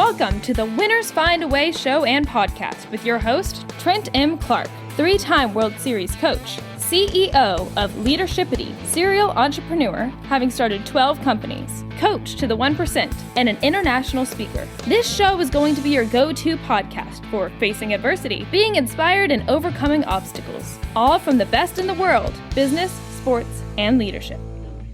Welcome to the Winners Find a Way show and podcast with your host, Trent M. Clark, 3-time World Series coach, CEO of Leadershipity, serial entrepreneur, having started 12 companies, coach to the 1%, and an international speaker. This show is going to be your go-to podcast for facing adversity, being inspired, and overcoming obstacles, all from the best in the world, business, sports, and leadership.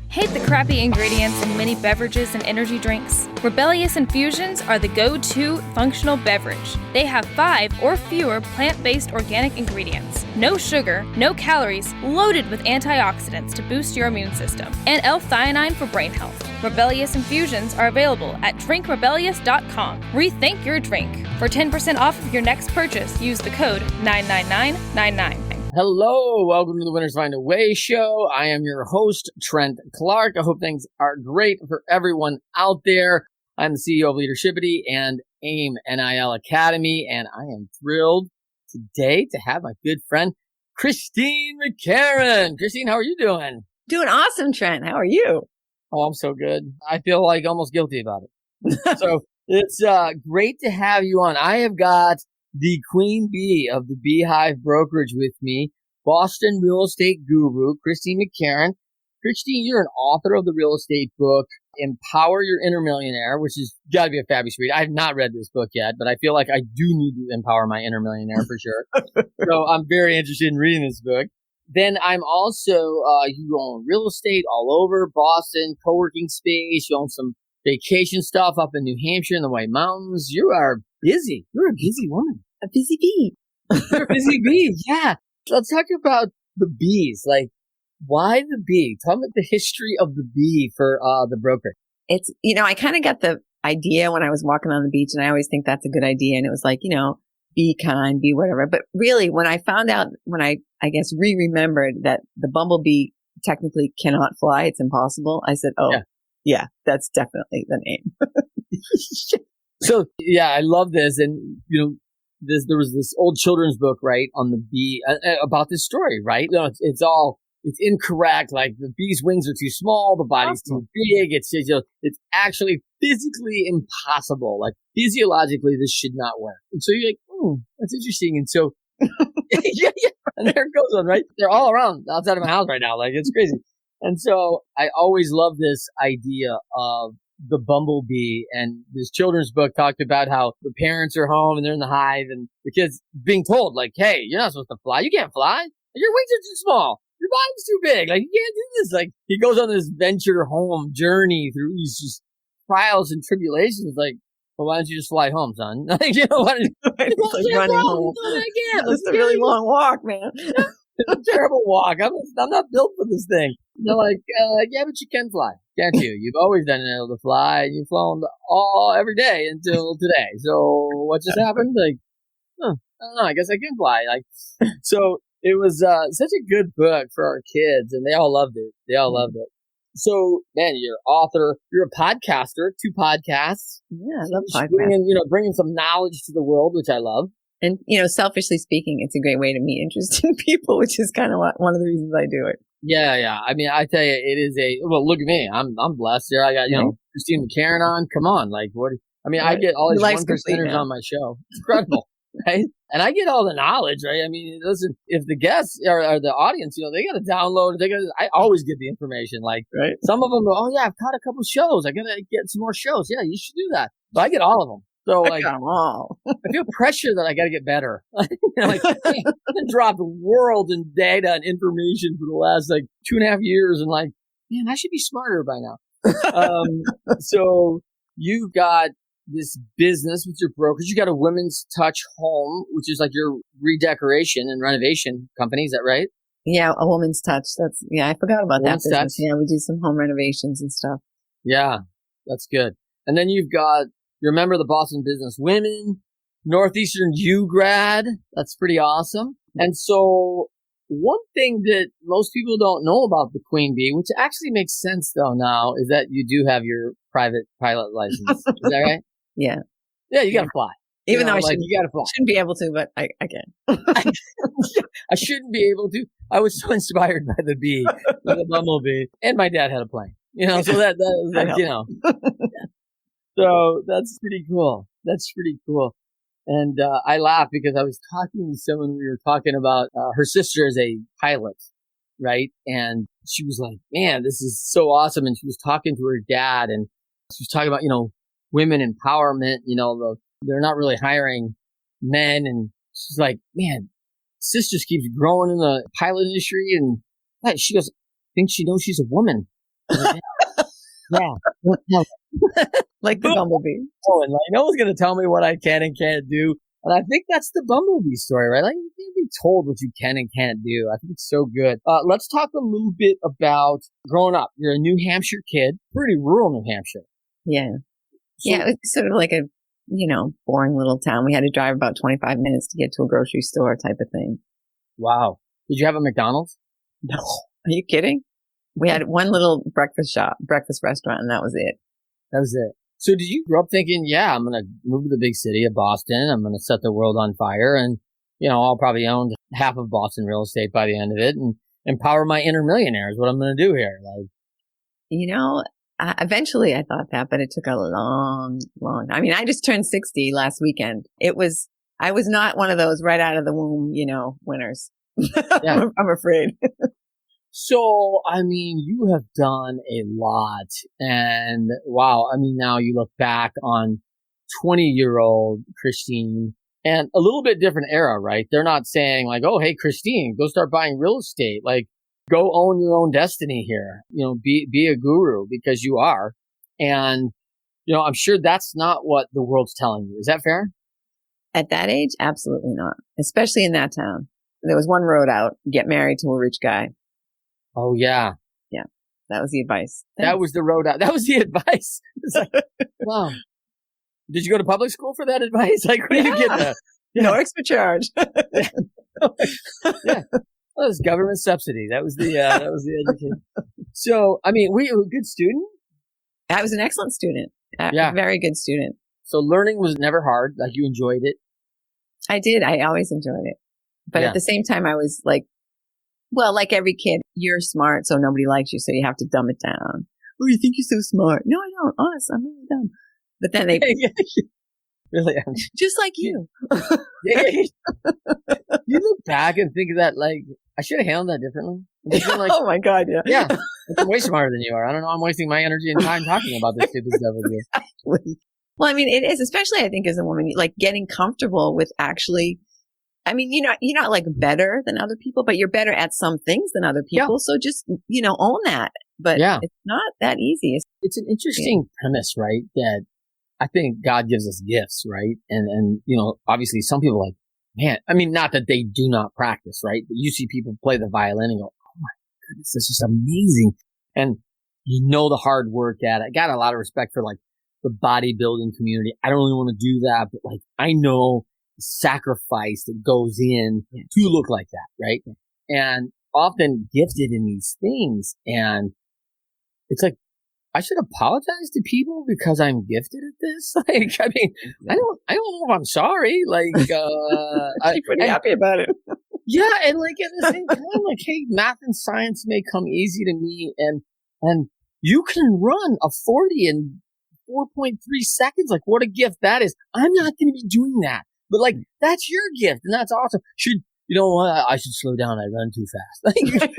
Hate the crappy ingredients in many beverages and energy drinks? Rebellious Infusions are the go-to functional beverage. They have 5 or fewer plant-based organic ingredients, no sugar, no calories, loaded with antioxidants to boost your immune system, and L-theanine for brain health. Rebellious Infusions are available at drinkrebellious.com. Rethink your drink. For 10% off of your next purchase, use the code 99999. Hello, welcome to the Winners Find a Way show. I am your host, Trent Clark. I hope things are great for everyone out there. I'm the CEO of Leadershipity and AIM NIL Academy, and I am thrilled today to have my good friend, Christine McCarron. Christine, how are you doing? Doing awesome, Trent. How are you? Oh, I'm so good. I feel like almost guilty about it. So it's great to have you on. I have got the queen bee of the Beehive brokerage with me, Boston real estate guru, Christine McCarron. Christine, you're an author of the real estate book, Empower Your Inner Millionaire, which has got to be a fabulous read. I have not read this book yet, but I feel like I do need to empower my inner millionaire for sure. So I'm very interested in reading this book. Then I'm also, you own real estate all over Boston, co-working space. You own some vacation stuff up in New Hampshire in the White Mountains. You are busy. You're a busy woman. A busy bee. You're a busy bee. Yeah. Let's talk about the bees. Like, why the bee? Tell me the history of the bee for the broker. It's, I kind of got the idea when I was walking on the beach, and I always think that's a good idea. And it was like, be kind, be whatever. But really, when I found out, when I guess remembered that the bumblebee technically cannot fly, it's impossible. I said, yeah, that's definitely the name. So, yeah, I love this. And, there was this old children's book, right, on the bee about this story, right? It's incorrect. Like the bee's wings are too small. The body's too big. It's actually physically impossible. Like physiologically, this should not work. And so you're like, that's interesting. And so, yeah. And there it goes on, right? They're all around outside of my house right now. Like it's crazy. And so I always love this idea of the bumblebee, and this children's book talked about how the parents are home and they're in the hive and the kids being told like, hey, you're not supposed to fly. You can't fly. Your wings are too small. Your body's too big. Like, you can't do this. Like, he goes on this venture home journey through these just trials and tribulations. Like, well, why don't you just fly home, son? Like, why don't you like running home? It's a really long walk, man. It's a terrible walk. I'm not built for this thing. They're like, yeah, but you can fly, can't you? You've always been able to fly. You've flown every day until today. So what just happened? Like, I don't know. I guess I can fly. Like, so it was such a good book for our kids, and they all loved it. So, man, you're an author. You're a podcaster. 2 podcasts. Yeah, I love podcasts. Bringing some knowledge to the world, which I love. And, selfishly speaking, it's a great way to meet interesting people, which is kind of one of the reasons I do it. Yeah. I mean, I tell you, it is look at me. I'm blessed here. I got, Christine McCarron on. Come on. Like, what? I mean, I get all these 1%ers on my show. It's incredible. Right? And I get all the knowledge, right? I mean, listen, if the guests or the audience, they got to download it. I always get the information. Like, right? Some of them go, oh, yeah, I've caught a couple shows. I got to get some more shows. Yeah, you should do that. But I get all of them. So, like, I feel pressure that I got to get better. I've dropped worlds in data and information for the last 2.5 years, and man, I should be smarter by now. So you've got this business with your brokers. You got a Women's Touch Home, which is like your redecoration and renovation company. Is that right? Yeah, a Woman's Touch. I forgot about that business. Touch. Yeah, we do some home renovations and stuff. Yeah, that's good. And then you've got. You're a member of the Boston Business Women, Northeastern U grad. That's pretty awesome. And so one thing that most people don't know about the Queen Bee, which actually makes sense though now, is that you do have your private pilot license. Is that right? Yeah. Yeah, you got to fly. Even though you gotta fly. Shouldn't be able to, but I can. I shouldn't be able to. I was so inspired by the bee, by the bumblebee, and my dad had a plane. So that was like, So that's pretty cool. That's pretty cool. And I laugh because I was talking to someone, we were talking about her sister is a pilot, right? And she was like, man, this is so awesome. And she was talking to her dad and she was talking about, women empowerment, they're not really hiring men. And she's like, man, sis just keeps growing in the pilot industry. And she goes, I think she knows she's a woman. Yeah. Like the bumblebee. Oh, and no one's going to tell me what I can and can't do. And I think that's the bumblebee story, right? Like, you can't be told what you can and can't do. I think it's so good. Let's talk a little bit about growing up. You're a New Hampshire kid, pretty rural New Hampshire. Yeah. So, Yeah, it was sort of like a, boring little town. We had to drive about 25 minutes to get to a grocery store type of thing. Wow. Did you have a McDonald's? No. Are you kidding? We had one little breakfast restaurant, and that was it. That was it. So did you grow up thinking, yeah, I'm going to move to the big city of Boston. I'm going to set the world on fire. And, I'll probably own half of Boston real estate by the end of it and empower my inner millionaire is what I'm going to do here. Eventually I thought that, but it took a long, I just turned 60 last weekend. I was not one of those right out of the womb, winners. Yeah. I'm afraid. So, you have done a lot and wow. Now you look back on 20-year-old Christine and a little bit different era, right? They're not saying like, oh, hey, Christine, go start buying real estate. Like, go own your own destiny here. Be a guru because you are. And, I'm sure that's not what the world's telling you. Is that fair? At that age? Absolutely not. Especially in that town. There was one road out, get married to a rich guy. Oh, yeah. Yeah. That was the advice. That was the road out. That was the advice. It's like, wow. Did you go to public school for that advice? Like, where did you get that? Yeah. No extra charge. Yeah. Yeah. Well, it was government subsidy. That was the education. So, were you a good student? I was an excellent student. Yeah. A very good student. So learning was never hard. Like, you enjoyed it. I did. I always enjoyed it. But at the same time, I was like, well, like every kid, you're smart, so nobody likes you, so you have to dumb it down. Oh, you think you're so smart? No, I don't. Honest, I'm really dumb. But then they really, just like you. You look back and think of that like I should have handled that differently. Like, oh my God, yeah. Yeah, I'm way smarter than you are. I don't know. I'm wasting my energy and time talking about this stupid stuff with you. Exactly. Well, it is, especially I think as a woman, like getting comfortable with actually. You're not like better than other people, but you're better at some things than other people. Yeah. So just, own that. But it's not that easy. It's an interesting premise, right? That I think God gives us gifts, right? And obviously some people are like, man, not that they do not practice, right? But you see people play the violin and go, oh my goodness, this is amazing. And the hard work at it. I got a lot of respect for like the bodybuilding community. I don't really want to do that, but like, I know sacrifice that goes in to look like that, right? And often gifted in these things. And it's like, I should apologize to people because I'm gifted at this. Like, I don't know if I'm sorry. Like, I'm pretty happy about it. Yeah. And like at the same time, like, hey, math and science may come easy to me and you can run a 40 in 4.3 seconds. Like, what a gift that is. I'm not going to be doing that. But like, that's your gift and that's awesome. I should slow down. I run too fast. Like,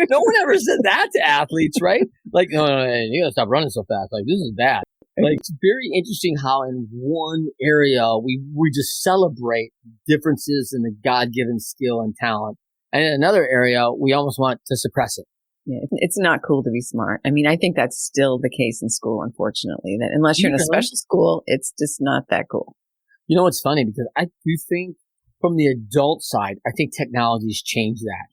no one ever said that to athletes, right? Like, no, you gotta stop running so fast. Like, this is bad. Like, it's very interesting how in one area we just celebrate differences in the God-given skill and talent. And in another area, we almost want to suppress it. Yeah, it's not cool to be smart. I think that's still the case in school, unfortunately, that unless you're in a special school, it's just not that cool. It's funny because I do think from the adult side, I think technology's changed that.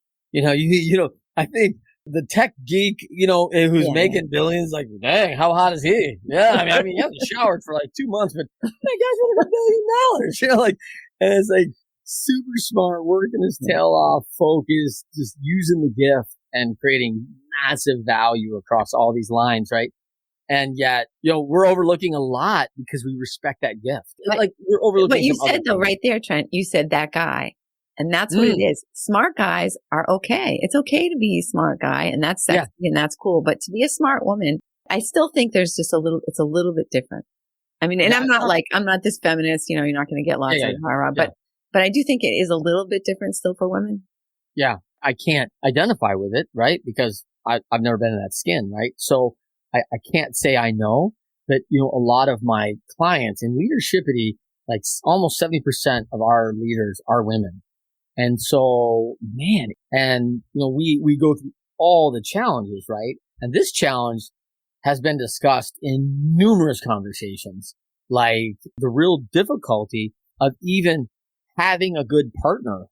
I think the tech geek, who's making billions, like, dang, how hot is he? Yeah, he hasn't showered for like 2 months, but that guy's worth $1 billion. And it's like super smart, working his tail off, focused, just using the gift and creating massive value across all these lines, right? And yet, we're overlooking a lot because we respect that gift. Like, we're overlooking. But you said though, right there, Trent, you said that guy. And that's what it is. Smart guys are okay. It's okay to be a smart guy and that's sexy and that's cool. But to be a smart woman, I still think there's just it's a little bit different. I mean, and I'm not this feminist, you're not going to get lots of rah-rah, but I do think it is a little bit different still for women. Yeah. I can't identify with it, right? Because I've never been in that skin, right? So I can't say I know, but a lot of my clients in Leadershipity, like almost 70% of our leaders are women. And so, man, and we go through all the challenges, right? And this challenge has been discussed in numerous conversations, like the real difficulty of even having a good partner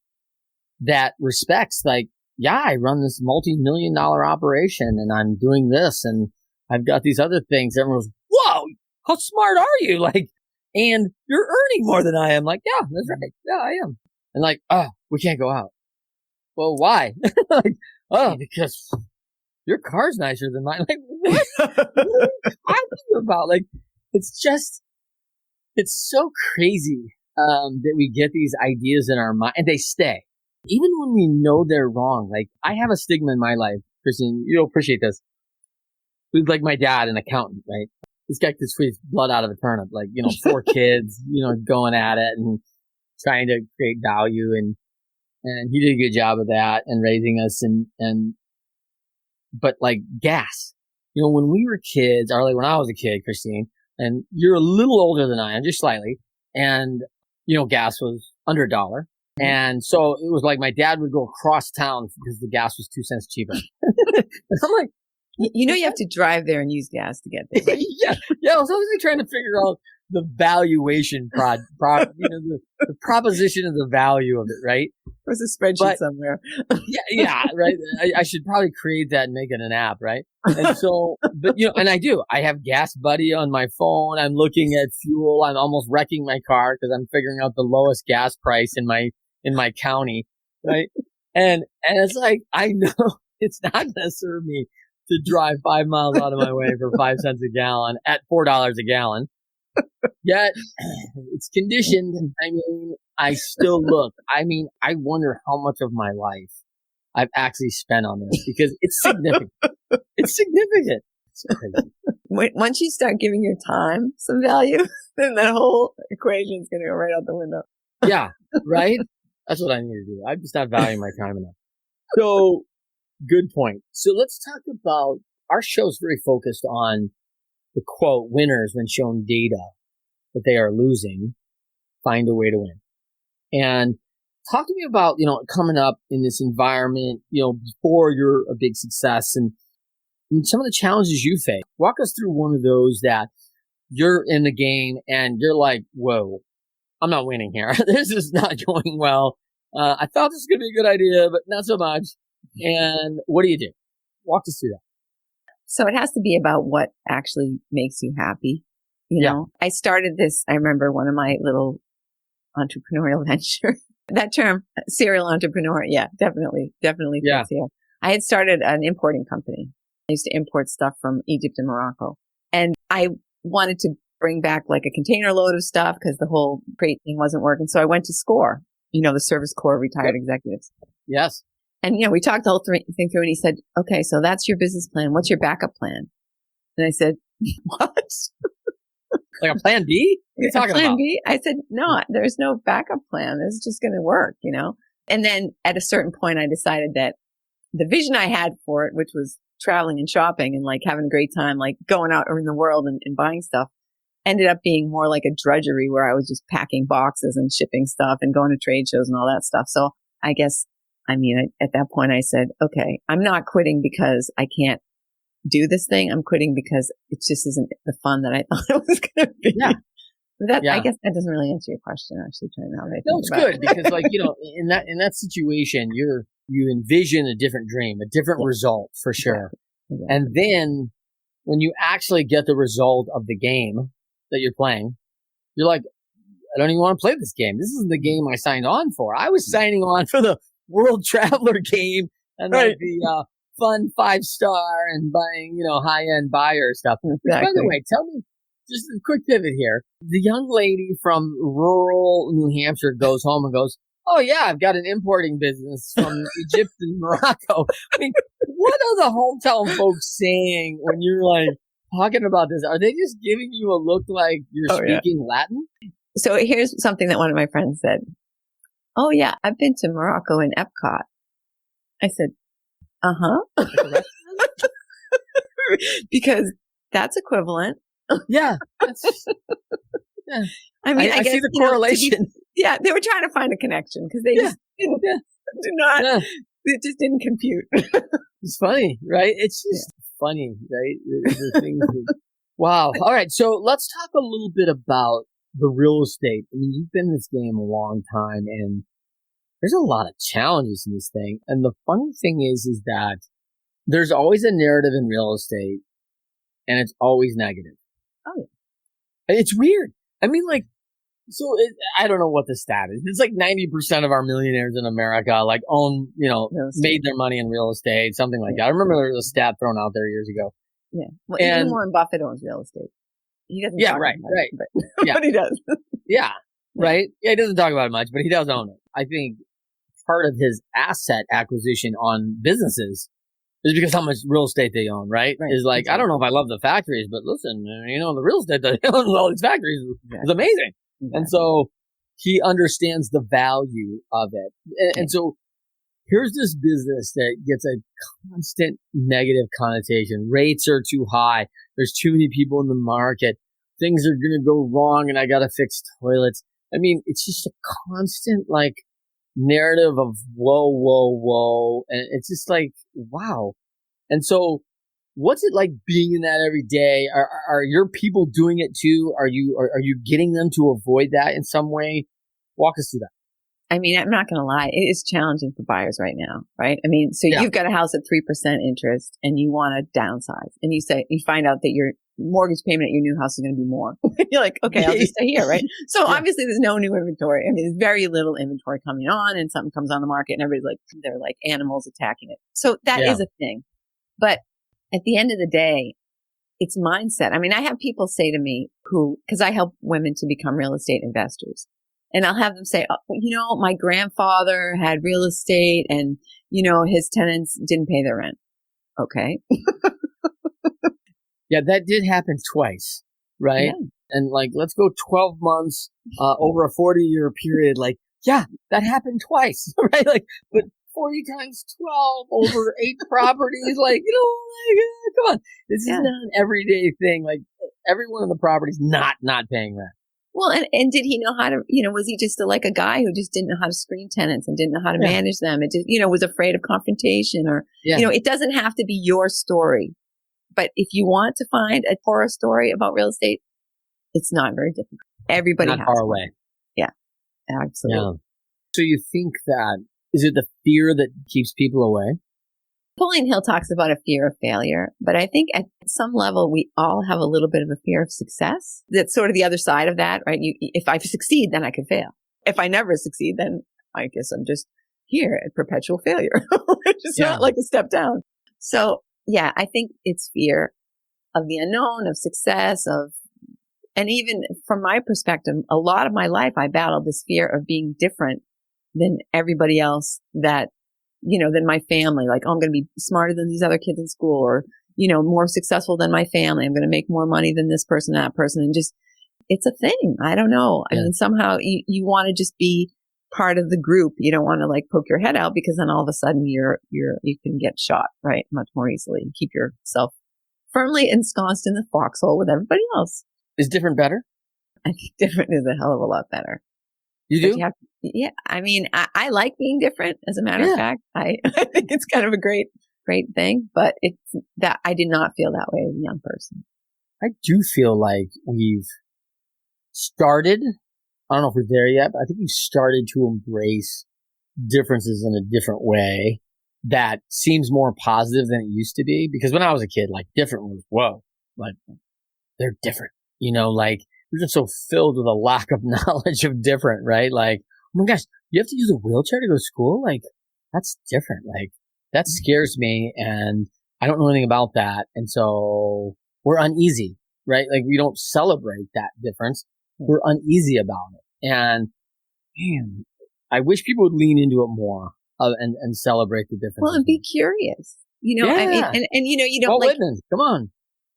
that respects, like, yeah, I run this multi-million-dollar operation and I'm doing this and I've got these other things. Everyone goes, whoa, how smart are you? Like, and you're earning more than I am. Like, yeah, that's right. Yeah, I am. And like, oh, we can't go out. Well, why? Like, oh, because your car's nicer than mine. Like, what? What are you talking about? Like, it's so crazy that we get these ideas in our mind and they stay. Even when we know they're wrong. Like, I have a stigma in my life, Christine, you'll appreciate this. Who's like my dad, an accountant, right? This guy could squeeze blood out of a turnip, like, 4 kids, going at it and trying to create value. And he did a good job of that and raising us but like gas, when we were kids, or like when I was a kid, Christine, and you're a little older than I am, just slightly. And, gas was under $1. And so it was like my dad would go across town because the gas was 2 cents cheaper. And I'm like, you have to drive there and use gas to get there. Right? Yeah. I was always trying to figure out the valuation the proposition of the value of it, right? There's a spreadsheet somewhere. yeah, right. I should probably create that and make it an app, right? And so, but and I do. I have Gas Buddy on my phone. I'm looking at fuel. I'm almost wrecking my car because I'm figuring out the lowest gas price in my county, right? And it's like, I know it's not going to serve me to drive 5 miles out of my way for 5 cents a gallon at $4 a gallon. Yet it's conditioned. I mean, I still look. I mean, I wonder how much of my life I've actually spent on this because it's significant. It's significant. It's crazy. Once you start giving your time some value, then that whole equation is going to go right out the window. Yeah, right? That's what I need to do. I'm just not valuing my time enough. So, good point. So let's talk about, our show is very focused on the quote, winners when shown data that they are losing, find a way to win. And talk to me about, coming up in this environment, before you're a big success and some of the challenges you face. Walk us through one of those that you're in the game and you're like, whoa, I'm not winning here. This is not going well. I thought this was going to be a good idea, but not so much. And what do you do? Walk us through that. So it has to be about what actually makes you happy. I started this, I remember one of my little entrepreneurial venture, that term, serial entrepreneur. Yeah, definitely fits here. I had started an importing company. I used to import stuff from Egypt and Morocco. And I wanted to bring back like a container load of stuff because the whole crate thing wasn't working. So I went to SCORE, the Service Corps Retired Executives. Yes. And, we talked the whole thing through and he said, okay, so that's your business plan. What's your backup plan? And I said, what? Like a plan B? What are you talking plan about? B? I said, no, there's no backup plan. This is just going to work, And then at a certain point, I decided that the vision I had for it, which was traveling and shopping and like having a great time, like going out in the world and buying stuff, ended up being more like a drudgery where I was just packing boxes and shipping stuff and going to trade shows and all that stuff. So I guess, at that point I said, okay, I'm not quitting because I can't do this thing. I'm quitting because it just isn't the fun that I thought it was going to be. Yeah. I guess that doesn't really answer your question, actually, Trent. No, it's good because, like, in that situation, you envision a different dream, a different result for sure. Exactly. And then when you actually get the result of the game that you're playing, you're like, I don't even want to play this game. This isn't the game I signed on for. I was signing on for the World Traveler game and like the fun 5-star and buying, high-end buyer stuff. Exactly. By the way, tell me, just a quick pivot here. The young lady from rural New Hampshire goes home and goes, oh yeah, I've got an importing business from Egypt and Morocco. I mean, what are the hometown folks saying when you're like talking about this, are they just giving you a look like you're speaking Latin? So here's something that one of my friends said. Oh yeah, I've been to Morocco and Epcot. I said, uh-huh. Because that's equivalent. Yeah. Yeah. I mean, I guess, see the correlation. Yeah, they were trying to find a connection because they just it just didn't compute. It's funny, right? It's just funny, right? The things wow. All right. So let's talk a little bit about the real estate. I mean, you've been in this game a long time and there's a lot of challenges in this thing. And the funny thing is that there's always a narrative in real estate and it's always negative. Oh, yeah. And it's weird. I mean, like, so I don't know what the stat is. It's like 90% of our millionaires in America, like own, made their money in real estate, something like that. I remember there was a stat thrown out there years ago. Yeah. Well, even Warren Buffett owns real estate. He doesn't talk about it, but he does. Yeah. Right. Yeah. He doesn't talk about it much, but he does own it. I think part of his asset acquisition on businesses is because how much real estate they own, right? Is like, I don't know if I love the factories, but listen, the real estate that they own with all these factories is amazing. Exactly. And so he understands the value of it. And so here's this business that gets a constant negative connotation. Rates are too high. There's too many people in the market. Things are going to go wrong and I got to fix toilets. I mean, it's just a constant narrative of whoa. And it's just like, wow. And so what's it like being in that every day? Are your people doing it too? Are you getting them to avoid that in some way? Walk us through that. I mean, I'm not going to lie. It is challenging for buyers right now, right? I mean, so you've got a house at 3% interest and you want to downsize and you find out that your mortgage payment at your new house is going to be more. You're like, okay, I'll just stay here, right? So obviously there's no new inventory. I mean, there's very little inventory coming on and something comes on the market and everybody's like, they're like animals attacking it. So that is a thing. But at the end of the day, it's mindset. I mean, I have people say to me because I help women to become real estate investors. And I'll have them say, my grandfather had real estate and, his tenants didn't pay their rent. Okay. Yeah, that did happen twice, right? Yeah. And let's go 12 months over a 40-year period. That happened twice, right? But 40 times 12 over 8 properties, come on. This is not an everyday thing. Every one of the properties not paying rent. Well, and did he know how to, was he just a guy who just didn't know how to screen tenants and didn't know how to manage them? It just, was afraid of confrontation or, it doesn't have to be your story. But if you want to find a horror story about real estate, it's not very difficult. Everybody not has far away. Yeah, absolutely. Yeah. So you think is it the fear that keeps people away? Napoleon Hill talks about a fear of failure, but I think at some level we all have a little bit of a fear of success. That's sort of the other side of that, right? If I succeed, then I can fail. If I never succeed, then I guess I'm just here at perpetual failure, which is not like a step down. So yeah, I think it's fear of the unknown, of success, and even from my perspective, a lot of my life I battled this fear of being different than everybody else than my family. Like, I'm going to be smarter than these other kids in school or, more successful than my family. I'm going to make more money than this person, that person. And just, it's a thing. I don't know. Yeah. I mean, somehow you want to just be part of the group. You don't want to poke your head out because then all of a sudden you can get shot, right? Much more easily and keep yourself firmly ensconced in the foxhole with everybody else. Is different better? I think different is a hell of a lot better. You do? I mean, I like being different. As a matter of fact, I think it's kind of a great thing, but it's that I did not feel that way as a young person. I do feel like we've started, I don't know if we're there yet, but I think we've started to embrace differences in a different way that seems more positive than it used to be. Because when I was a kid, different was, whoa, they're different, we're just so filled with a lack of knowledge of different, right? Oh my gosh, you have to use a wheelchair to go to school? That's different. That scares me and I don't know anything about that. And so we're uneasy, right? We don't celebrate that difference. We're uneasy about it. And man, I wish people would lean into it more and celebrate the difference. Well, and be curious, I mean, and you don't Whitman, come on.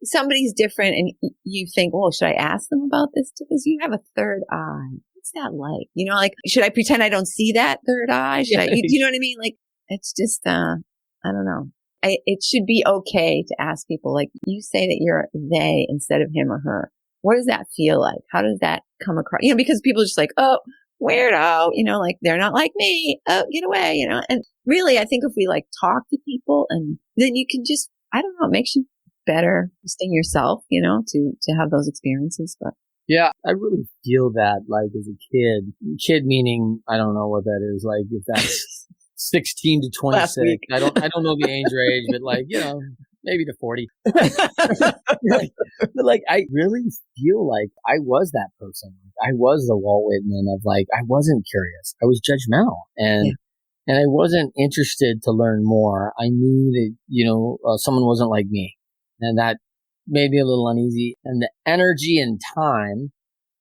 somebody's different and you think, well, should I ask them about this? Because you have a third eye. What's that like? You know, like, should I pretend I don't see that third eye? Should I, you know what I mean? Like, it's just, I don't know. It should be okay to ask people, like, you say that you're they instead of him or her. What does that feel like? How does that come across? You know, because people are just like, oh, weirdo, you know, like they're not like me. Oh, get away, you know. And really, I think if we like talk to people and then you can just, I don't know, it makes you better just in yourself, you know, to have those experiences. But yeah, I really feel that like as a kid meaning, I don't know what that is. Like if that's 16 to 26, I don't know the age range, but like, you know, maybe to 40. But like, I really feel like I was that person. I was the Walt Whitman of like, I wasn't curious. I was judgmental and I wasn't interested to learn more. I knew that, you know, someone wasn't like me and that made me a little uneasy, and the energy and time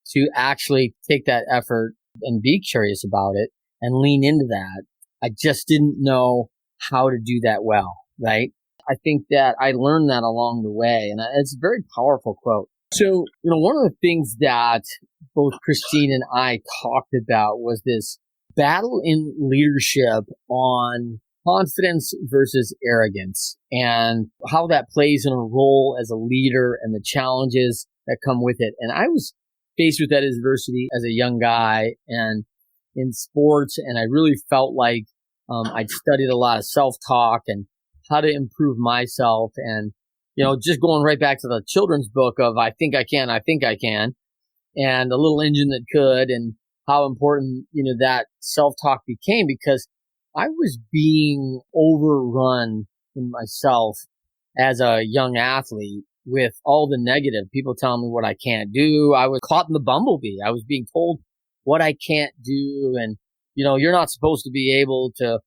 to actually take that effort and be curious about it and lean into that. I just didn't know how to do that well, right? I think that I learned that along the way, and it's a very powerful quote. So, you know, one of the things that both Christine and I talked about was this battle in leadership on confidence versus arrogance and how that plays in a role as a leader and the challenges that come with it. And I was faced with that adversity as a young guy and in sports, and I really felt like I'd studied a lot of self-talk and how to improve myself, and, you know, just going right back to the children's book of I think I can, and a little engine that could, and how important, you know, that self-talk became because I was being overrun in myself as a young athlete with all the negative, people telling me what I can't do. I was caught in the bumblebee. I was being told what I can't do. And, you know, you're not supposed to be able to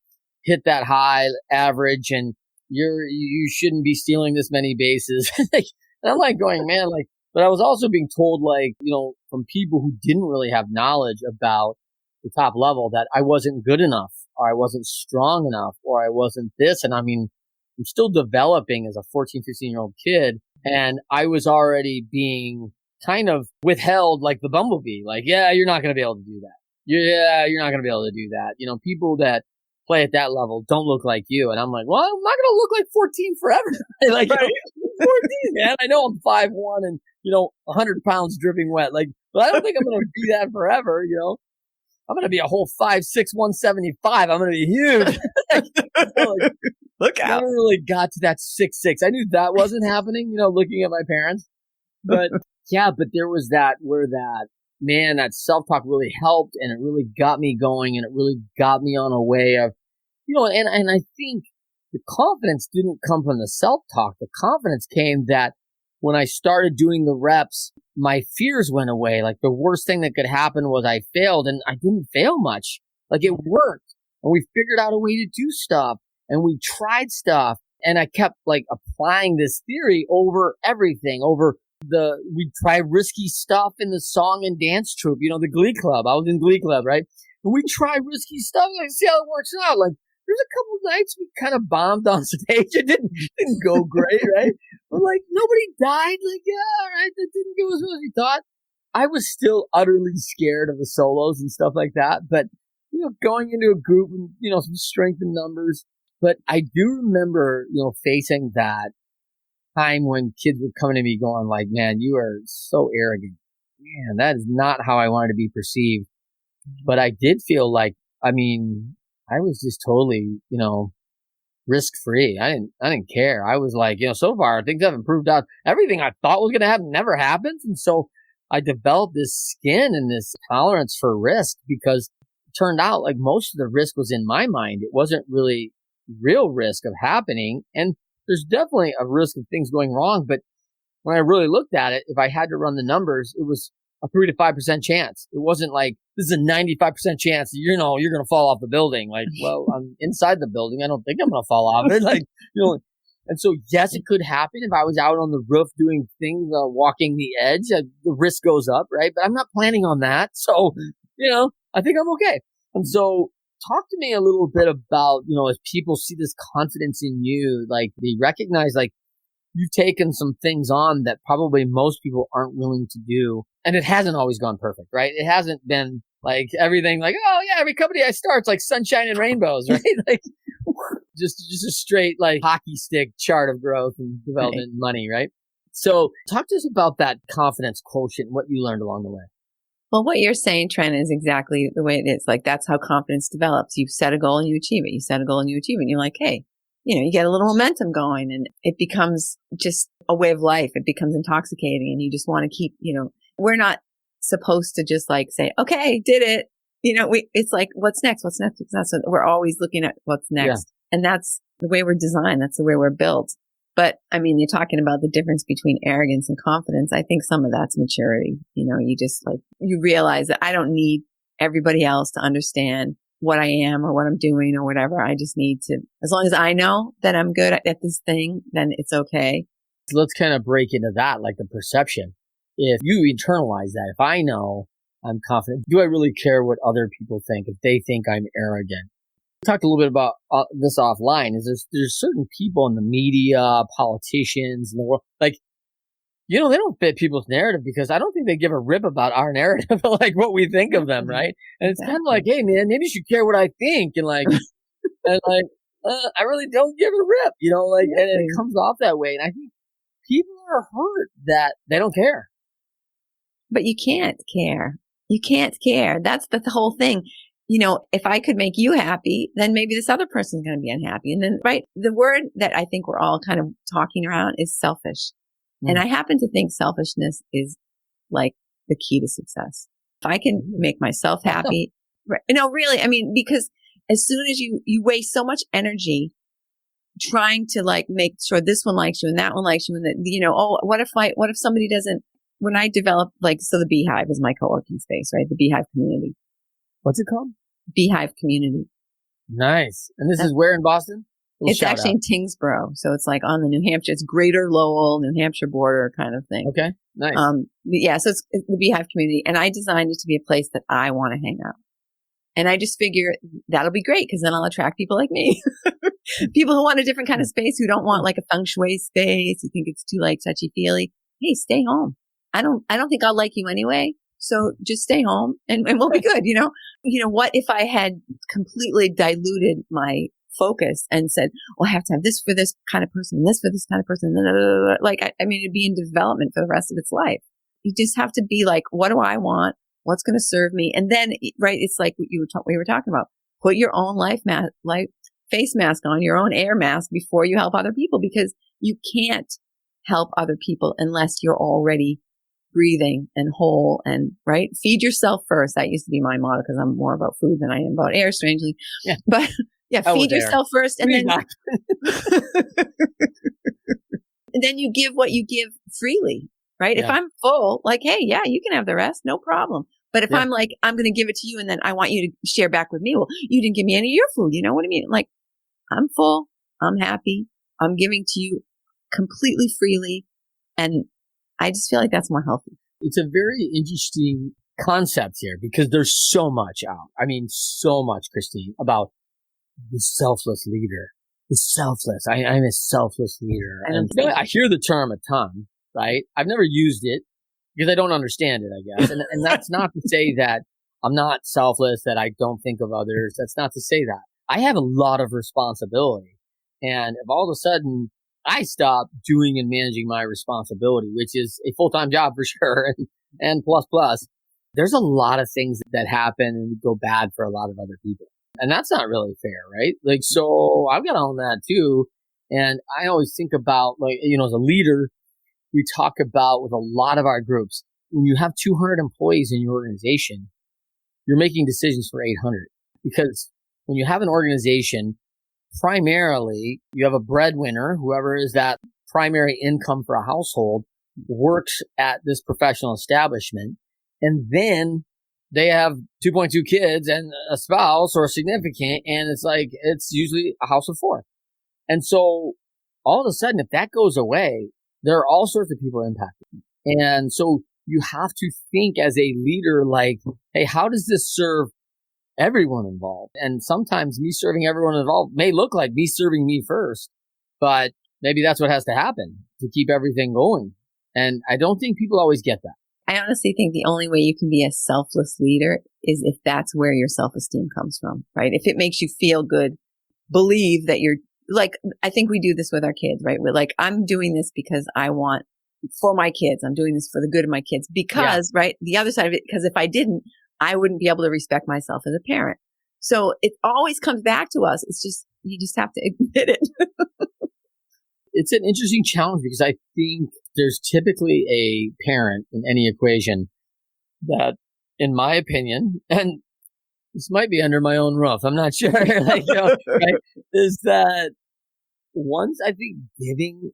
hit that high average, and you shouldn't be stealing this many bases. And I'm like going, man, like, but I was also being told, like, you know, from people who didn't really have knowledge about the top level that I wasn't good enough, or I wasn't strong enough, or I wasn't this. And I mean, I'm still developing as a 14, 15-year-old kid. And I was already being kind of withheld like the bumblebee. Like, yeah, you're not going to be able to do that. Yeah, you're not going to be able to do that. You know, people that play at that level don't look like you. And I'm like, well, I'm not going to look like 14 forever. Like, right. You know, 14, man. I know I'm 5'1" and, you know, 100 pounds dripping wet. Like, but I don't think I'm going to be that forever, you know. I'm going to be a whole 5'6", 175. I'm going to be huge. Like, look out. I never really got to that 6'6". I knew that wasn't happening, you know, looking at my parents. But yeah, but there was that where that, man, that self-talk really helped, and it really got me going, and it really got me on a way of, you know, and I think the confidence didn't come from the self-talk. The confidence came that when I started doing the reps, my fears went away. Like the worst thing that could happen was I failed, and I didn't fail much. Like it worked, and we figured out a way to do stuff, and we tried stuff, and I kept like applying this theory over everything, we tried risky stuff in the song and dance troupe, you know, the Glee Club. I was in Glee Club, right? And we tried risky stuff, and see how it works out. Like there's a couple of nights we kind of bombed on stage. It didn't go great, right? But like nobody died. Like, yeah, all right, that didn't go as well as we thought. I was still utterly scared of the solos and stuff like that. But, you know, going into a group and, you know, some strength in numbers. But I do remember, you know, facing that time when kids would come to me going like, man, you are so arrogant. Man, that is not how I wanted to be perceived. But I did feel like, I mean, I was just totally, you know, risk free. I didn't care. I was like, you know, so far things have improved out. Everything I thought was going to happen never happens. And so I developed this skin and this tolerance for risk, because it turned out like most of the risk was in my mind. It wasn't really real risk of happening. And there's definitely a risk of things going wrong. But when I really looked at it, if I had to run the numbers, it was a 3 to 5% chance. It wasn't like, this is a 95% chance that, you know, you're going to fall off the building. Like, well, I'm inside the building. I don't think I'm going to fall off it. Like, you know, and so yes, it could happen if I was out on the roof doing things, walking the edge, the risk goes up, right? But I'm not planning on that. So, you know, I think I'm okay. And so talk to me a little bit about, you know, as people see this confidence in you, like they recognize like you've taken some things on that probably most people aren't willing to do. And it hasn't always gone perfect, right? It hasn't been like everything like, oh yeah, every company I start, it's like sunshine and rainbows, right? Like just a straight like hockey stick chart of growth and development and money, right? So talk to us about that confidence quotient, what you learned along the way. Well, what you're saying, Trent, is exactly the way it is. Like, that's how confidence develops. You set a goal and you achieve it. You set a goal and you achieve it. And you're like, hey, you get a little momentum going, and it becomes just a way of life. It becomes intoxicating, and you just want to keep, we're not supposed to just like say, okay, did it. It's like, what's next? What's next? What's next? So we're always looking at what's next. Yeah. And that's the way we're designed. That's the way we're built. But I mean, you're talking about the difference between arrogance and confidence. I think some of that's maturity. You just like, you realize that I don't need everybody else to understand what I am or what I'm doing or whatever. I just need to, as long as I know that I'm good at this thing, then it's okay. So let's kind of break into that, like the perception. If you internalize that, if I know I'm confident, do I really care what other people think if they think I'm arrogant? We talked a little bit about this offline. There's certain people in the media, politicians in the world, like, they don't fit people's narrative because I don't think they give a rip about our narrative, like what we think of them, right? And it's kind of like, hey man, maybe you should care what I think, and like, I really don't give a rip, and it comes off that way. And I think people are hurt that they don't care. But you can't care. You can't care. That's the whole thing. If I could make you happy, then maybe this other person's going to be unhappy. And then, right, the word that I think we're all kind of talking around is selfish. Mm. And I happen to think selfishness is like the key to success. If I can make myself happy, right, really, I mean, because as soon as you waste so much energy trying to like make sure this one likes you and that one likes you, and that, what if somebody doesn't, when I developed, so the Beehive is my co-working space, right? The Beehive community. What's it called? Beehive community. Nice. And this is where in Boston? It's actually in Tingsboro. So it's like on the New Hampshire, it's Greater Lowell, New Hampshire border kind of thing. Okay. Nice. So it's the Beehive community. And I designed it to be a place that I want to hang out. And I just figure that'll be great because then I'll attract people like me. People who want a different kind of space, who don't want like a feng shui space, who think it's too like touchy-feely. Hey, stay home. I don't think I'll like you anyway. So just stay home and we'll be good. What if I had completely diluted my focus and said, well, I have to have this for this kind of person, this for this kind of person. Like, it'd be in development for the rest of its life. You just have to be like, what do I want? What's going to serve me? And then, right, it's like what we were talking about. Put your own face mask on, your own air mask before you help other people, because you can't help other people unless you're already breathing and whole and right. Feed yourself first. That used to be my motto because I'm more about food than I am about air, strangely. Yeah. But yeah, feed yourself first, and then and then you give what you give freely, right? Yeah. If I'm full, like, hey, yeah, you can have the rest, no problem. But if I'm like, I'm going to give it to you, and then I want you to share back with me. Well, you didn't give me any of your food. You know what I mean? Like, I'm full. I'm happy. I'm giving to you completely freely, and I just feel like that's more healthy. It's a very interesting concept here because there's so much out. I mean, so much, Christine, about the selfless leader. The selfless. I'm a selfless leader. And I hear the term a ton, right? I've never used it because I don't understand it, I guess. And that's not to say that I'm not selfless, that I don't think of others. That's not to say that. I have a lot of responsibility. And if all of a sudden I stop doing and managing my responsibility, which is a full-time job for sure, and plus, there's a lot of things that happen and go bad for a lot of other people. And that's not really fair, right? Like, so I've got to own that too. And I always think about, like, as a leader, we talk about with a lot of our groups, when you have 200 employees in your organization, you're making decisions for 800. Because when you have an organization, primarily, you have a breadwinner, whoever is that primary income for a household, works at this professional establishment. And then they have 2.2 kids and a spouse or a significant, and it's usually a house of 4. And so all of a sudden, if that goes away, there are all sorts of people impacted. And so you have to think as a leader, like, hey, how does this serve everyone involved? And sometimes me serving everyone involved may look like me serving me first, but maybe that's what has to happen. to keep everything going. And I don't think people always get that. I honestly think the only way you can be a selfless leader is if that's where your self-esteem comes from, right? If it makes you feel good, believe that you're like, I think we do this with our kids, right? We're like, I'm doing this because I want for my kids. I'm doing this for the good of my kids because, right? The other side of it, because if I didn't, I wouldn't be able to respect myself as a parent. So it always comes back to us. It's just, you just have to admit it. It's an interesting challenge because I think there's typically a parent in any equation that, in my opinion, and this might be under my own roof, I'm not sure, like, right, is that one's, I think, giving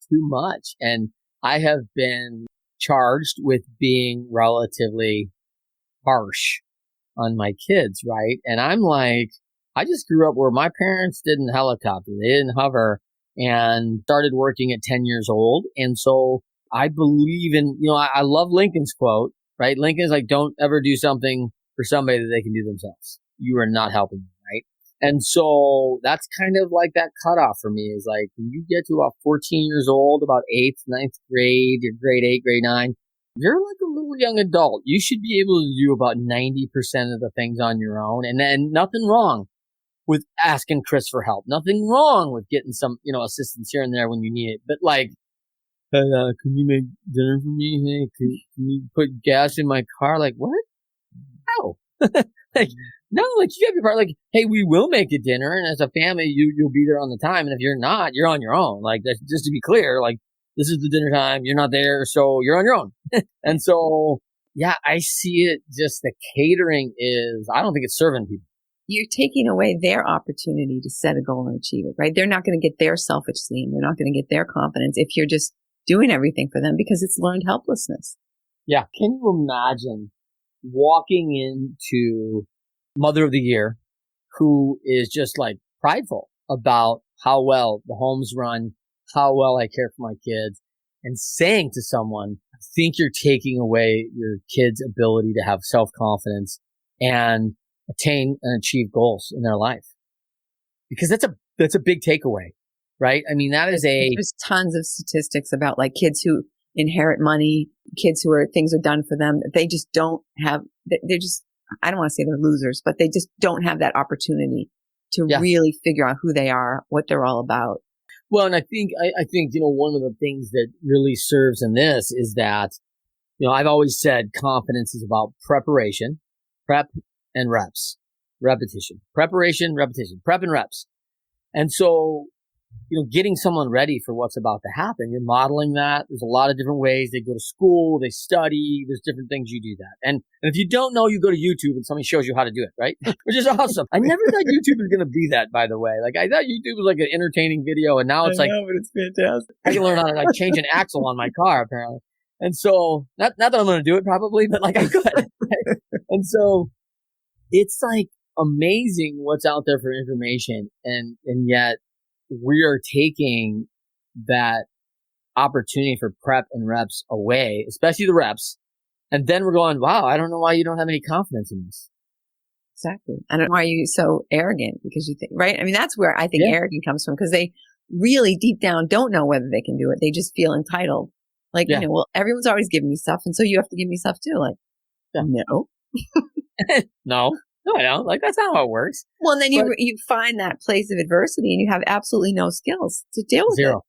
too much. And I have been charged with being relatively harsh on my kids, right? And I'm like, I just grew up where my parents didn't helicopter, they didn't hover, and started working at 10 years old. And so I believe in, I love Lincoln's quote, right? Lincoln's like, don't ever do something for somebody that they can do themselves. You are not helping them, right? And so that's kind of like that cutoff for me is like, when you get to about 14 years old, about 8th, 9th grade, or grade 8, grade 9, you're like a little young adult. You should be able to do about 90% of the things on your own. And then nothing wrong with asking Chris for help. Nothing wrong with getting some, assistance here and there when you need it. But like, hey, can you make dinner for me? Hey, can you put gas in my car? Like, what? No. Like, no, like you have your part. Like, hey, we will make a dinner, and as a family, you'll be there on the time. And if you're not, you're on your own. Like, that's just to be clear. Like, this is the dinner time. You're not there, so you're on your own. And so, yeah, I see it. Just the catering is. I don't think it's serving people. You're taking away their opportunity to set a goal and achieve it, right? They're not going to get their self-esteem. They're not going to get their confidence if you're just doing everything for them because it's learned helplessness. Yeah. Can you imagine walking into Mother of the Year who is just like prideful about how well the home's run, how well I care for my kids, and saying to someone, I think you're taking away your kid's ability to have self-confidence and attain and achieve goals in their life. Because that's a big takeaway, right? I mean, there's tons of statistics about like kids who inherit money, kids things are done for them. They just don't have, they're just, I don't want to say they're losers, but they just don't have that opportunity to really figure out who they are, what they're all about. Well, and I think, one of the things that really serves in this is that, I've always said confidence is about preparation, prep and reps, repetition, preparation, repetition, prep and reps. And so, getting someone ready for what's about to happen, you're modeling that. There's a lot of different ways. They go to school, they study, there's different things you do that. And if you don't know, you go to YouTube and somebody shows you how to do it, right? Which is awesome. I never thought YouTube was going to be that, by the way. Like, I thought YouTube was like an entertaining video, and now it's but it's fantastic. I can learn how to like change an axle on my car, apparently. And so, not that I'm going to do it probably, but like I could. Right? And so, it's like amazing what's out there for information, and yet we are taking that opportunity for prep and reps away, especially the reps. And then we're going, wow, I don't know why you don't have any confidence in this. Exactly. I don't know why you're so arrogant because you think, right? I mean, that's where I think arrogance comes from because they really deep down don't know whether they can do it. They just feel entitled. Like, well, everyone's always giving me stuff. And so you have to give me stuff too. Like, no. No, I don't. Like, that's not how it works. Well, and then you find that place of adversity and you have absolutely no skills to deal with Zero. it.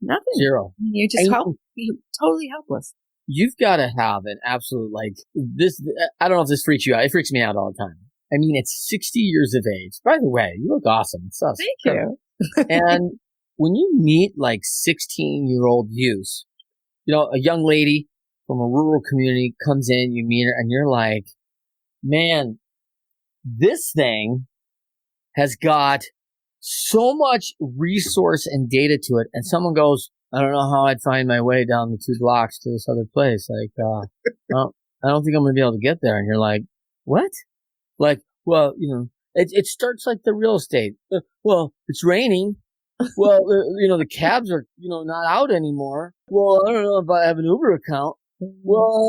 Nothing. Zero. You're just you're totally helpless. You've got to have an absolute, like, this, I don't know if this freaks you out. It freaks me out all the time. I mean, it's 60 years of age. By the way, you look awesome. It's awesome. Thank you. And when you meet like 16-year-old youths, a young lady from a rural community comes in, you meet her, and you're like, man, this thing has got so much resource and data to it. And someone goes, I don't know how I'd find my way down the 2 blocks to this other place. Like, well, I don't think I'm going to be able to get there. And you're like, what? Like, well, it starts like the real estate. Well, it's raining. Well, the cabs are, not out anymore. Well, I don't know if I have an Uber account. Well,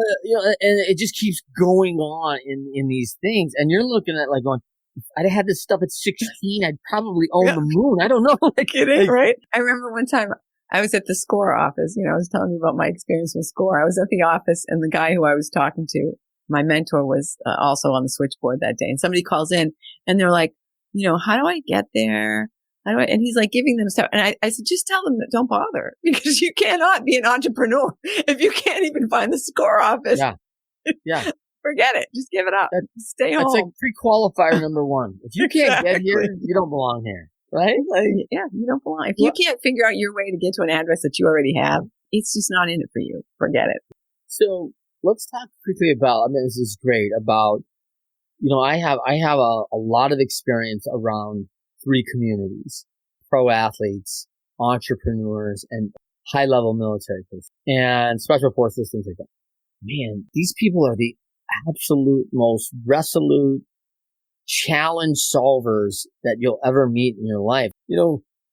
and it just keeps going on in these things. And you're looking at like going, if I'd had this stuff at 16, I'd probably own the moon. I don't know. Like it is, right? I remember one time I was at the SCORE office. I was telling you about my experience with SCORE. I was at the office and the guy who I was talking to, my mentor, was also on the switchboard that day. And somebody calls in and they're like, how do I get there? And he's like giving them stuff. And I said, just tell them that don't bother, because you cannot be an entrepreneur if you can't even find the SCORE office. Yeah. Forget it. Just give it up. Stay home. That's like pre-qualifier number one. If you can't get here, you don't belong here. Right? You don't belong. If you can't figure out your way to get to an address that you already have, it's just not in it for you. Forget it. So let's talk quickly about, this is great, about, I have a lot of experience around 3 communities: pro athletes, entrepreneurs, and high-level military personnel, and special forces, things like that. Man, these people are the absolute most resolute challenge solvers that you'll ever meet in your life.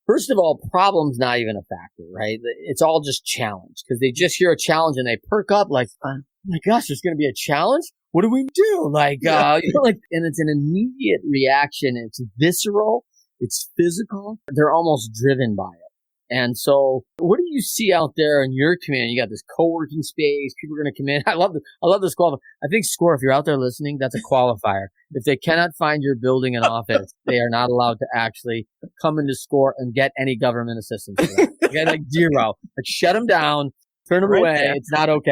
First of all, problem's not even a factor, right? It's all just challenge, because they just hear a challenge and they perk up like, oh my gosh, there's going to be a challenge? What do we do? And it's an immediate reaction. It's visceral. It's physical. They're almost driven by it. And so what do you see out there in your community? You got this co-working space. People are going to come in. I love this qualifier. I think SCORE, if you're out there listening, that's a qualifier. If they cannot find your building and office, they are not allowed to actually come into SCORE and get any government assistance for that. Okay, like zero. Shut them down. Turn them away. There. It's not okay.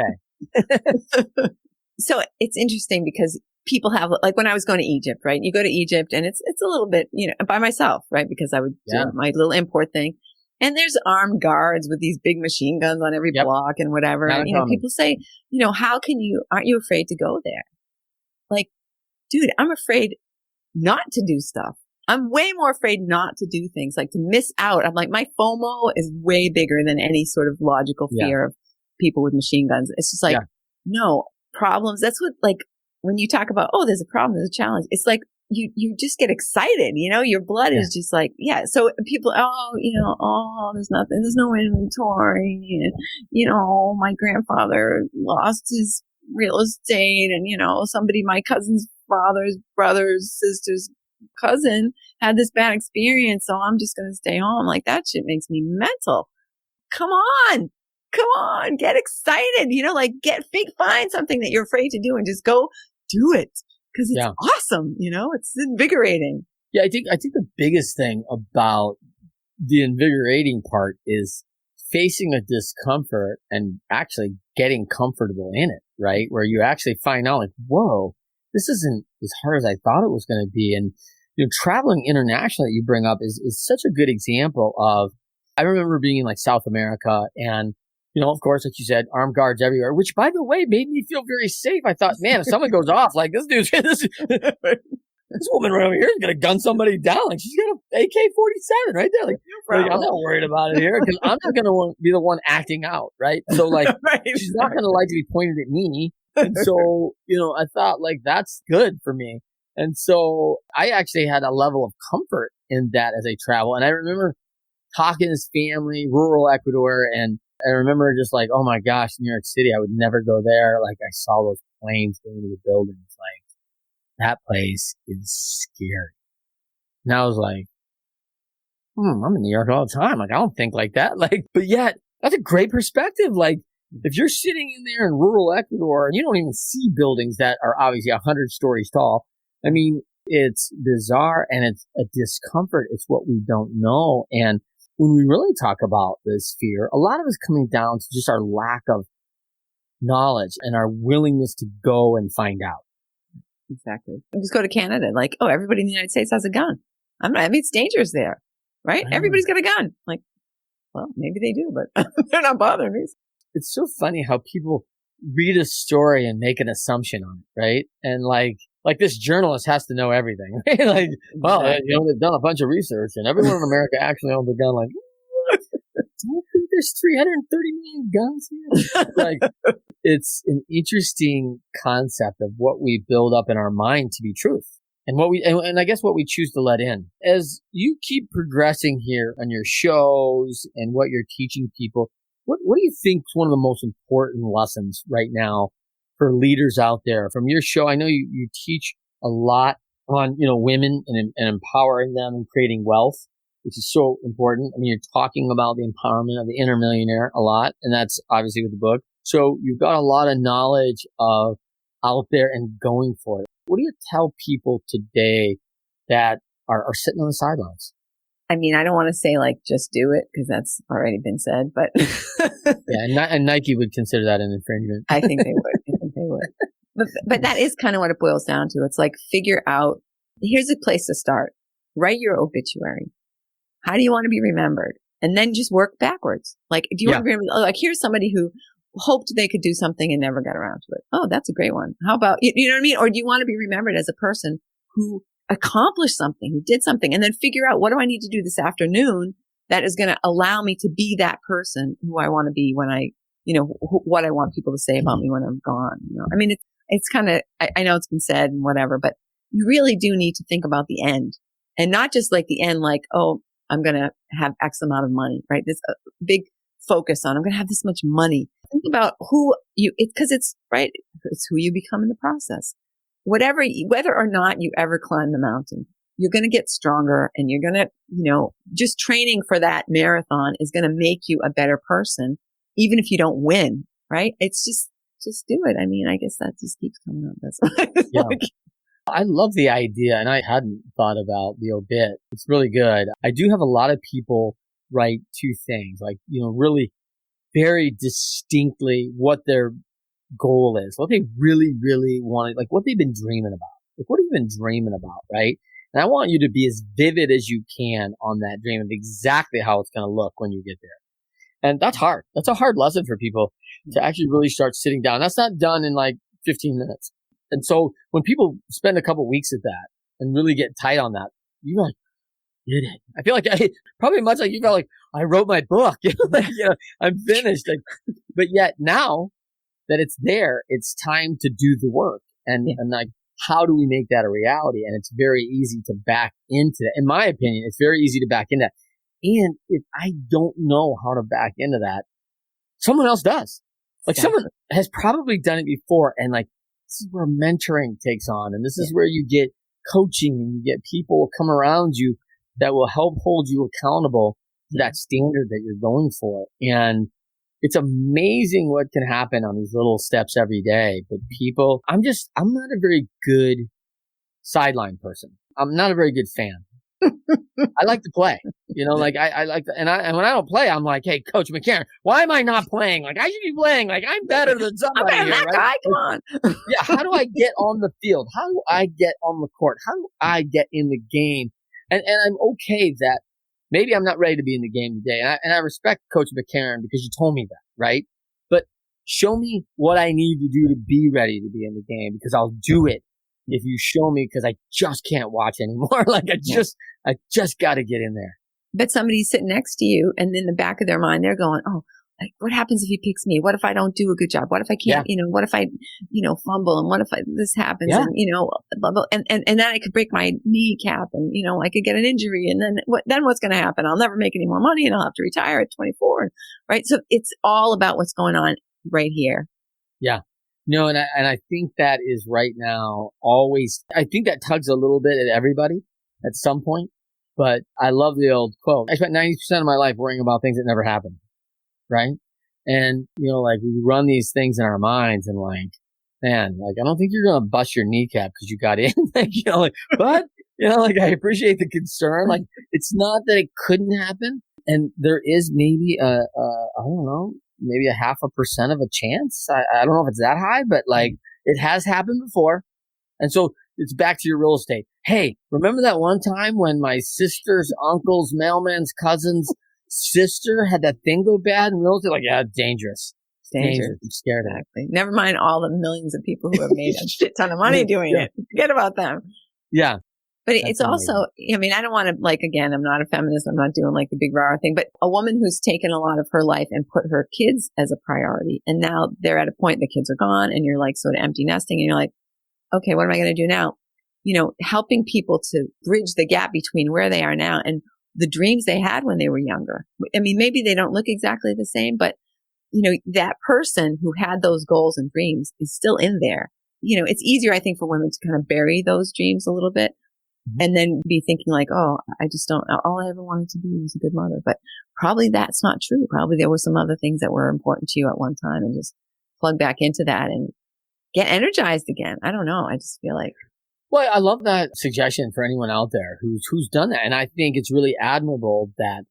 So it's interesting because people have, like when I was going to Egypt, right? You go to Egypt and it's a little bit, by myself, right? Because I would do my little import thing. And there's armed guards with these big machine guns on every block and whatever. And, people say, aren't you afraid to go there? Like, dude, I'm afraid not to do stuff. I'm way more afraid not to do things, like to miss out. I'm like, my FOMO is way bigger than any sort of logical fear of people with machine guns. It's just like, no problems. That's what, like, when you talk about, there's a problem, there's a challenge. It's like, you just get excited, your blood is just like, So people, there's nothing, there's no inventory. And, my grandfather lost his real estate and, somebody, my cousin's father's brother's sister's cousin had this bad experience. So I'm just going to stay home. Like, that shit makes me mental. Come on, get excited, find something that you're afraid to do and just go do it. Because it's awesome, it's invigorating. Yeah, I think the biggest thing about the invigorating part is facing a discomfort and actually getting comfortable in it, right? Where you actually find out, like, whoa, this isn't as hard as I thought it was going to be. And traveling internationally that you bring up is such a good example of. I remember being in like South America and. Of course, like you said, armed guards everywhere, which, by the way, made me feel very safe. I thought, man, if someone goes off, like this woman right over here is going to gun somebody down. Like, she's got an AK-47 right there. Like I'm not worried about it here because I'm not going to be the one acting out, right? So, like, she's not going to like to be pointed at me. And so, I thought, like, that's good for me. And so I actually had a level of comfort in that as I travel. And I remember talking to his family, rural Ecuador, and I remember just like, oh my gosh, New York City, I would never go there. Like, I saw those planes going to the buildings. Like, that place is scary. And I was like, I'm in New York all the time. Like, I don't think like that. Like, but yet, that's a great perspective. Like, if you're sitting in there in rural Ecuador and you don't even see buildings that are obviously 100 stories tall, I mean, it's bizarre and it's a discomfort. It's what we don't know. And when we really talk about this fear, a lot of it's coming down to just our lack of knowledge and our willingness to go and find out. Exactly. Just go to Canada. Like, everybody in the United States has a gun. It's dangerous there, right? Everybody's got a gun. Like, well, maybe they do, but they're not bothering me. It's so funny how people read a story and make an assumption on it, right? And like this journalist has to know everything, right? Like, well, they've done a bunch of research and everyone in America actually owns a gun. Like, what? Don't think there's 330 million guns here. Like, it's an interesting concept of what we build up in our mind to be truth and and I guess what we choose to let in. As you keep progressing here on your shows and what you're teaching people, what do you think is one of the most important lessons right now for leaders out there from your show? I know you teach a lot on, women and empowering them and creating wealth. which is so important. I mean, you're talking about the empowerment of the inner millionaire a lot, and that's obviously with the book. So you've got a lot of knowledge of out there and going for it. What do you tell people today that are sitting on the sidelines? I mean, I don't want to say like, just do it, because that's already been said, but yeah, and Nike would consider that an infringement. I think they would. I think they would. But that is kind of what it boils down to. It's like, figure out, here's a place to start. Write your obituary. How do you want to be remembered? And then just work backwards. Like, do you want to be remembered? Like, here's somebody who hoped they could do something and never got around to it. Oh, that's a great one. How about, you know what I mean? Or do you want to be remembered as a person who accomplished something, who did something, and then figure out, what do I need to do this afternoon that is going to allow me to be that person who I want to be when I, what I want people to say about me when I'm gone. I mean, it's kind of, I know it's been said and whatever, but you really do need to think about the end, and not just like the end, like, oh, I'm going to have X amount of money, right? This big focus on, I'm going to have this much money. Think about because it's right. It's who you become in the process. Whether or not you ever climb the mountain, you're going to get stronger, and you're going to, just training for that marathon is going to make you a better person, even if you don't win, right? It's just do it. I mean, I guess that just keeps coming up. That's yeah. I love the idea, and I hadn't thought about the obit. It's really good. I do have a lot of people write two things, like, really very distinctly what their goal is, what they really, really want, like what they've been dreaming about. Like, what have you been dreaming about, right? And I want you to be as vivid as you can on that dream of exactly how it's going to look when you get there. And that's hard. That's a hard lesson for people to actually really start sitting down. That's not done in like 15 minutes. And so when people spend a couple weeks at that and really get tight on that, you're like, did it. I feel like probably much like you felt like, I wrote my book, I'm finished. But yet now that it's there, it's time to do the work. And like, how do we make that a reality? And it's very easy to back into that. In my opinion, it's very easy to back into that. And if I don't know how to back into that, someone else does. Like, someone has probably done it before, and like, this is where mentoring takes on, and this is where you get coaching, and you get people come around you that will help hold you accountable to that standard that you're going for. And it's amazing what can happen on these little steps every day. But people, I'm not a very good sideline person. I'm not a very good fan. I like to play, like I like to, and when I don't play, I'm like, hey, Coach McCarron, why am I not playing? Like, I should be playing. Like, I'm better than somebody here, right? Guy, come on. Yeah. How do I get on the field? How do I get on the court? How do I get in the game? And I'm okay that maybe I'm not ready to be in the game today. And I respect Coach McCarron because you told me that, right? But show me what I need to do to be ready to be in the game, because I'll do it if you show me, because I just can't watch anymore. Like, I just got to get in there. But somebody's sitting next to you, and in the back of their mind, they're going, oh, like, what happens if he picks me? What if I don't do a good job? What if I can't, what if I, fumble? And what if this happens? And, blah, blah, and then I could break my kneecap, and, I could get an injury. And then what's going to happen? I'll never make any more money, and I'll have to retire at 24. Right. So it's all about what's going on right here. Yeah. No, and I think that is right now always, I think that tugs a little bit at everybody at some point, but I love the old quote. I spent 90% of my life worrying about things that never happened, right? And, like, we run these things in our minds, and like, man, like, I don't think you're going to bust your kneecap because you got in, but, like, I appreciate the concern. Like, it's not that it couldn't happen. And there is maybe I don't know, maybe 0.5% of a chance. I don't know if it's that high, but like, it has happened before. And so it's back to your real estate. Hey, remember that one time when my sister's uncle's mailman's cousin's sister had that thing go bad in real estate? Like, yeah, dangerous. Dangerous. I'm scared of it. Never mind all the millions of people who have made a shit ton of money doing it. Forget about them. Yeah. But it's also, I mean, I don't want to, like, again, I'm not a feminist. I'm not doing like the big rah thing, but a woman who's taken a lot of her life and put her kids as a priority. And now they're at a point, the kids are gone, and you're like sort of empty nesting, and you're like, okay, what am I going to do now? Helping people to bridge the gap between where they are now and the dreams they had when they were younger. I mean, maybe they don't look exactly the same, but that person who had those goals and dreams is still in there. It's easier, I think, for women to kind of bury those dreams a little bit. and then be thinking like, oh, all I ever wanted to be was a good mother. But probably that's not true. Probably there were some other things that were important to you at one time, and just plug back into that and get energized again. I don't know. I just feel like. Well, I love that suggestion for anyone out there who's done that. And I think it's really admirable that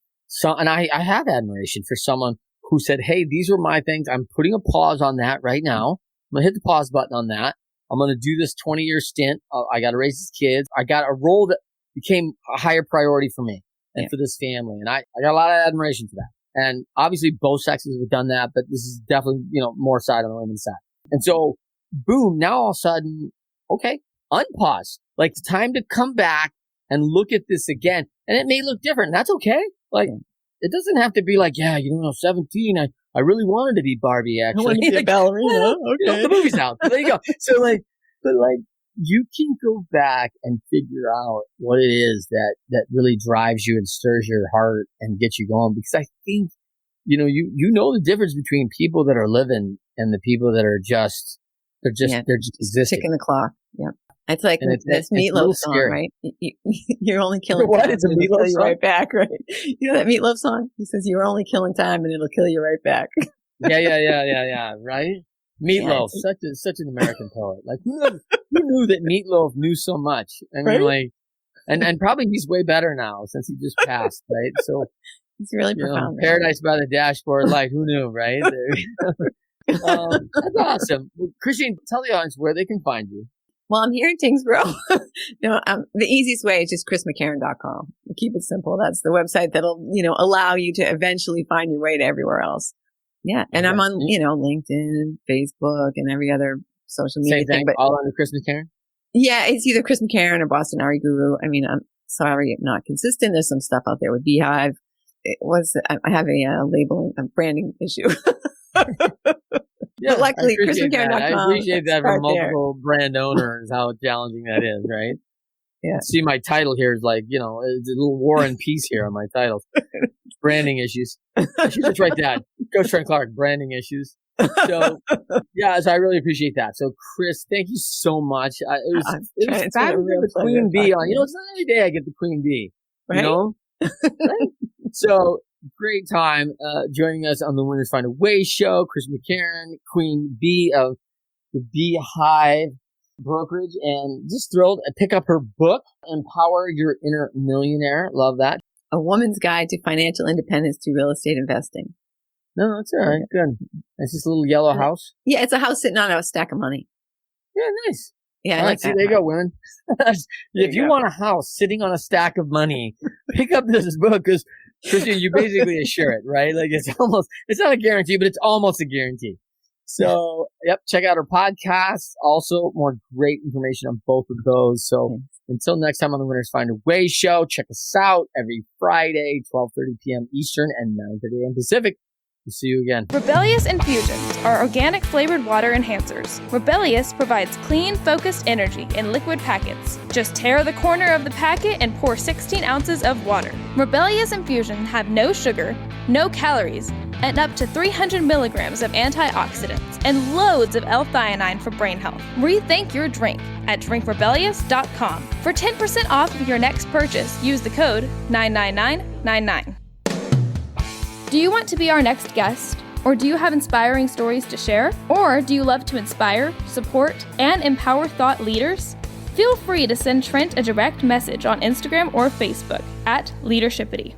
and I have admiration for someone who said, hey, these are my things. I'm putting a pause on that right now. I'm going to hit the pause button on that. I'm going to do this 20-year stint. I got to raise these kids. I got a role that became a higher priority for me and for this family. And I got a lot of admiration for that. And obviously both sexes have done that, but this is definitely, more side on the women's side. And so boom, now all of a sudden, okay, unpause. Like it's time to come back and look at this again. And it may look different. That's okay. Like it doesn't have to be like, 17, I really wanted to be Barbie, actually. I wanted to be a ballerina. Okay. The movie's out. There you go. So but you can go back and figure out what it is that really drives you and stirs your heart and gets you going. Because I think, you know the difference between people that are living and the people that are they're just existing. Ticking the clock. Yeah. It's like this Meatloaf song, scary. Right? You're only killing what? time. It's a Meatloaf song? Right back, right? You know that Meatloaf song? He says, you're only killing time and it'll kill you right back. Yeah. Right? Meatloaf, such an American poet. Like who knew that Meatloaf knew so much? I mean, right? and probably he's way better now since he just passed, right? So it's really profound. Paradise by the Dashboard Light. Who knew, right? That's awesome. Well, Christine, tell the audience where they can find you. Well, I'm here in Tingsboro. The easiest way is just chrismccarron.com. Keep it simple. That's the website that'll, allow you to eventually find your way to everywhere else. Yeah. And I'm on, LinkedIn, Facebook, and every other social media thing. But all under Chris McCarron? Yeah, it's either Chris McCarron or Boston Ari Guru. I mean, I'm sorry, I'm not consistent. There's some stuff out there with Beehive. I have a branding issue. Yeah, but luckily, chrismccarron.com. I appreciate that for multiple brand owners, how challenging that is, right? Yeah. See, my title here is like, it's a little war and peace here on my titles. Branding issues. I should just write that. Coach Trent Clark, branding issues. So, so I really appreciate that. So, Chris, thank you so much. It was fabulous with Queen Bee on. It's not every day I get the Queen Bee. Right? Right? So, great time joining us on the Winners Find a Way show. Chris McCarron, Queen Bee of the Beehive Brokerage, and just thrilled to pick up her book, Empower Your Inner Millionaire. Love that. A Woman's Guide to Financial Independence through Real Estate Investing. No, that's all right. Good. It's this little yellow house. Yeah, it's a house sitting on a stack of money. Yeah, nice. Yeah, all right, there you go, women. If you want a house sitting on a stack of money, pick up this book because Christian, you basically assure it, right? Like it's not a guarantee, but it's almost a guarantee. So, check out our podcast. Also, more great information on both of those. So, until next time on the Winners Find a Way show, check us out every Friday, 12:30 p.m. Eastern and 9:30 a.m. Pacific. We'll see you again. Rebellious Infusions are organic flavored water enhancers. Rebellious provides clean, focused energy in liquid packets. Just tear the corner of the packet and pour 16 ounces of water. Rebellious Infusions have no sugar, no calories, and up to 300 milligrams of antioxidants and loads of L-theanine for brain health. Rethink your drink at drinkrebellious.com. For 10% off of your next purchase, use the code 99999. Do you want to be our next guest? Or do you have inspiring stories to share? Or do you love to inspire, support, and empower thought leaders? Feel free to send Trent a direct message on Instagram or Facebook at Leadershipity.